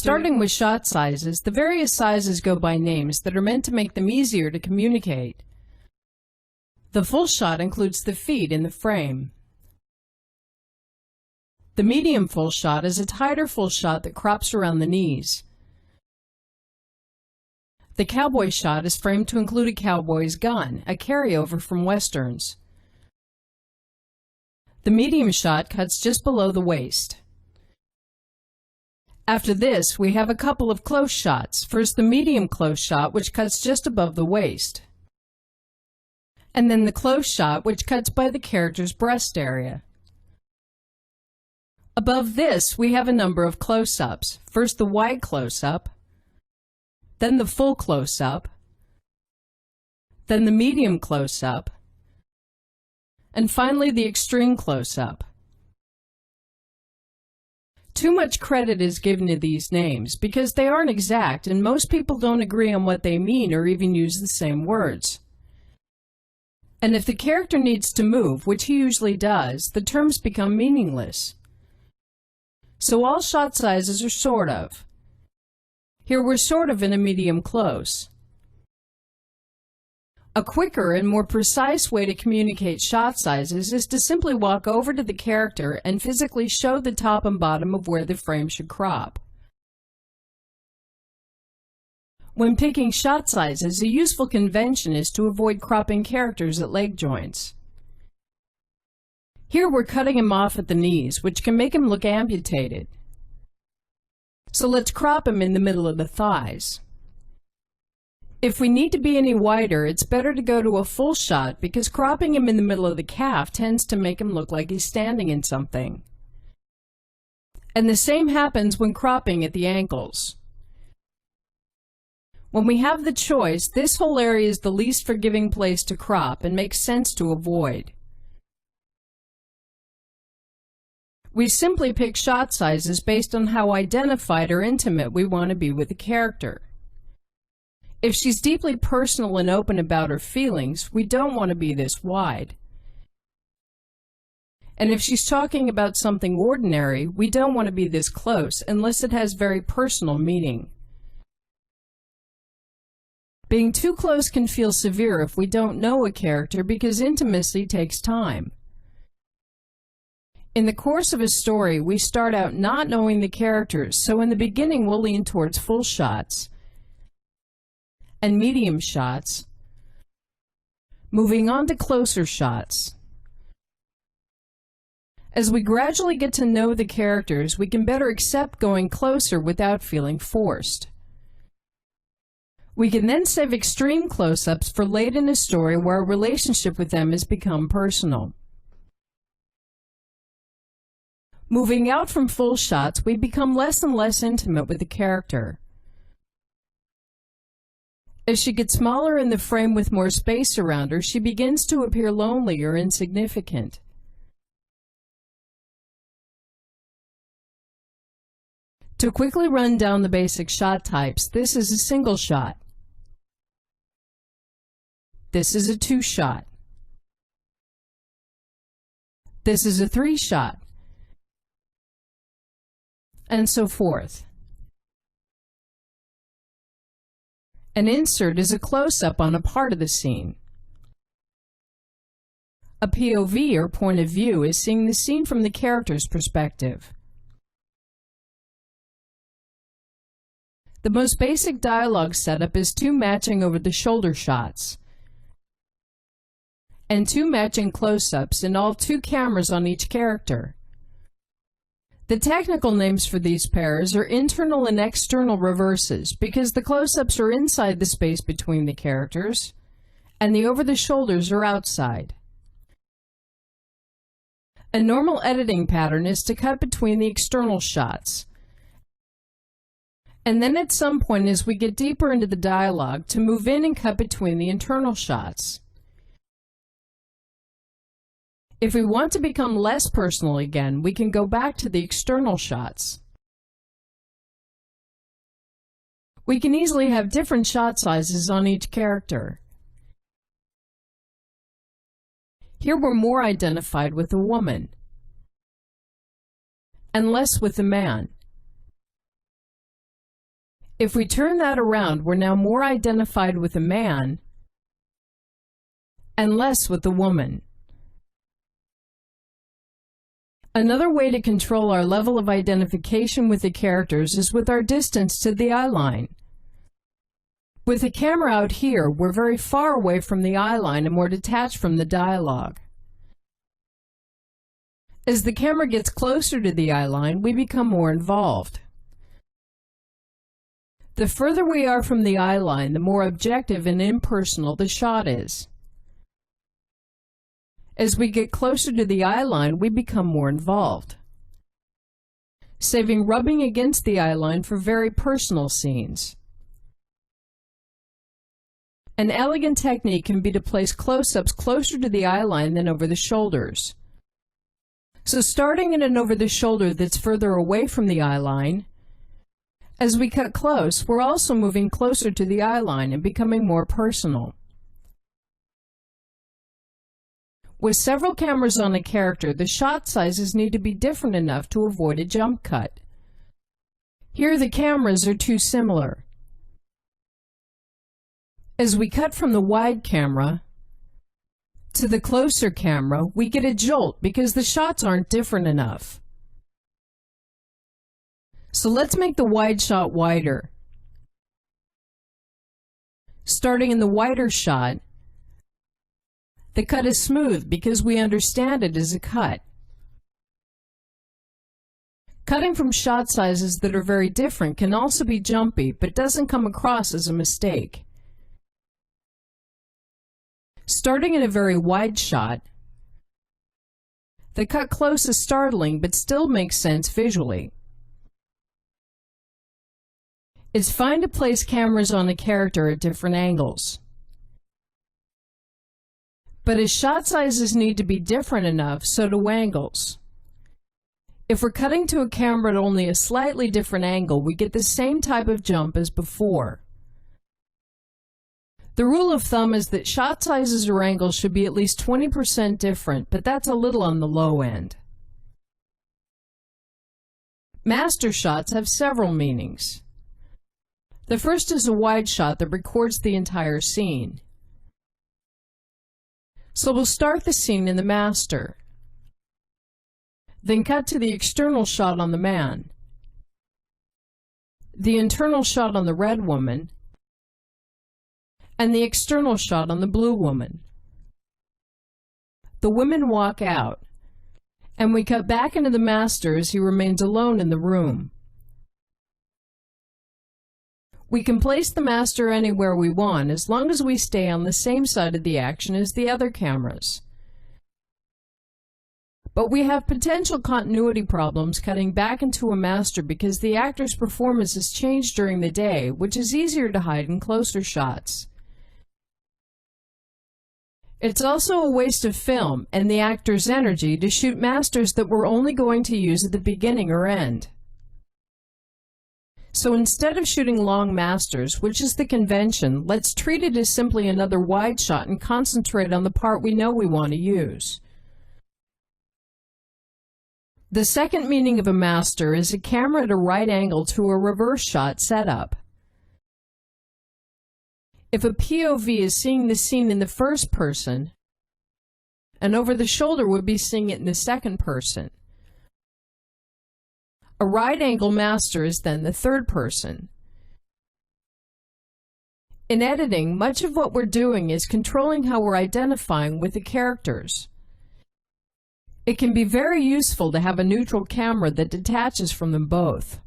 Starting with shot sizes, the various sizes go by names that are meant to make them easier to communicate. The full shot includes the feet in the frame. The medium full shot is a tighter full shot that crops around the knees. The cowboy shot is framed to include a cowboy's gun, a carryover from westerns. The medium shot cuts just below the waist. After this, we have a couple of close shots. First, the medium close shot, which cuts just above the waist. And then the close shot, which cuts by the character's breast area. Above this, we have a number of close-ups. First, the wide close-up, then the full close-up, then the medium close-up, and finally the extreme close-up. Too much credit is given to these names because they aren't exact and most people don't agree on what they mean or even use the same words. And if the character needs to move, which he usually does, the terms become meaningless. So all shot sizes are sort of. Here we're sort of in a medium close. A quicker and more precise way to communicate shot sizes is to simply walk over to the character and physically show the top and bottom of where the frame should crop. When picking shot sizes, a useful convention is to avoid cropping characters at leg joints. Here we're cutting him off at the knees, which can make him look amputated. So let's crop him in the middle of the thighs. If we need to be any wider, it's better to go to a full shot because cropping him in the middle of the calf tends to make him look like he's standing in something. And the same happens when cropping at the ankles. When we have the choice, this whole area is the least forgiving place to crop and makes sense to avoid. We simply pick shot sizes based on how identified or intimate we want to be with the character. If she's deeply personal and open about her feelings, we don't want to be this wide. And if she's talking about something ordinary, we don't want to be this close unless it has very personal meaning. Being too close can feel severe if we don't know a character because intimacy takes time. In the course of a story, we start out not knowing the characters, so in the beginning we'll lean towards full shots and medium shots, moving on to closer shots. As we gradually get to know the characters, we can better accept going closer without feeling forced. We can then save extreme close-ups for late in a story where our relationship with them has become personal. Moving out from full shots, we become less and less intimate with the character. As she gets smaller in the frame with more space around her, she begins to appear lonely or insignificant. To quickly run down the basic shot types, this is a single shot. This is a two shot. This is a three shot. And so forth. An insert is a close-up on a part of the scene. A POV, or point of view, is seeing the scene from the character's perspective. The most basic dialogue setup is two matching over-the-shoulder shots and two matching close-ups and all two cameras on each character. The technical names for these pairs are internal and external reverses because the close-ups are inside the space between the characters and the over-the-shoulders are outside. A normal editing pattern is to cut between the external shots, and then at some point as we get deeper into the dialogue to move in and cut between the internal shots. If we want to become less personal again, we can go back to the external shots. We can easily have different shot sizes on each character. Here we're more identified with the woman and less with the man. If we turn that around, we're now more identified with a man and less with the woman. Another way to control our level of identification with the characters is with our distance to the eye line. With the camera out here, we're very far away from the eye line and we're detached from the dialogue. As the camera gets closer to the eye line, we become more involved. The further we are from the eye line, the more objective and impersonal the shot is. As we get closer to the eye line, we become more involved, saving rubbing against the eye line for very personal scenes. An elegant technique can be to place close-ups closer to the eye line than over the shoulders. So starting in an over-the-shoulder that's further away from the eye line, as we cut close, we're also moving closer to the eye line and becoming more personal. With several cameras on a character, the shot sizes need to be different enough to avoid a jump cut. Here the cameras are too similar. As we cut from the wide camera to the closer camera, we get a jolt because the shots aren't different enough. So let's make the wide shot wider. Starting in the wider shot, the cut is smooth because we understand it as a cut. Cutting from shot sizes that are very different can also be jumpy, but doesn't come across as a mistake. Starting in a very wide shot, the cut close is startling but still makes sense visually. It's fine to place cameras on a character at different angles. But as shot sizes need to be different enough, so do angles. If we're cutting to a camera at only a slightly different angle, we get the same type of jump as before. The rule of thumb is that shot sizes or angles should be at least 20% different, but that's a little on the low end. Master shots have several meanings. The first is a wide shot that records the entire scene. So we'll start the scene in the master, then cut to the external shot on the man, the internal shot on the red woman, and the external shot on the blue woman. The women walk out, and we cut back into the master as he remains alone in the room. We can place the master anywhere we want as long as we stay on the same side of the action as the other cameras. But we have potential continuity problems cutting back into a master because the actor's performance has changed during the day, which is easier to hide in closer shots. It's also a waste of film and the actor's energy to shoot masters that we're only going to use at the beginning or end. So instead of shooting long masters, which is the convention, let's treat it as simply another wide shot and concentrate on the part we know we want to use. The second meaning of a master is a camera at a right angle to a reverse shot setup. If a POV is seeing the scene in the first person, an over-the-shoulder would be seeing it in the second person. A right-angle master is then the third person. In editing, much of what we're doing is controlling how we're identifying with the characters. It can be very useful to have a neutral camera that detaches from them both.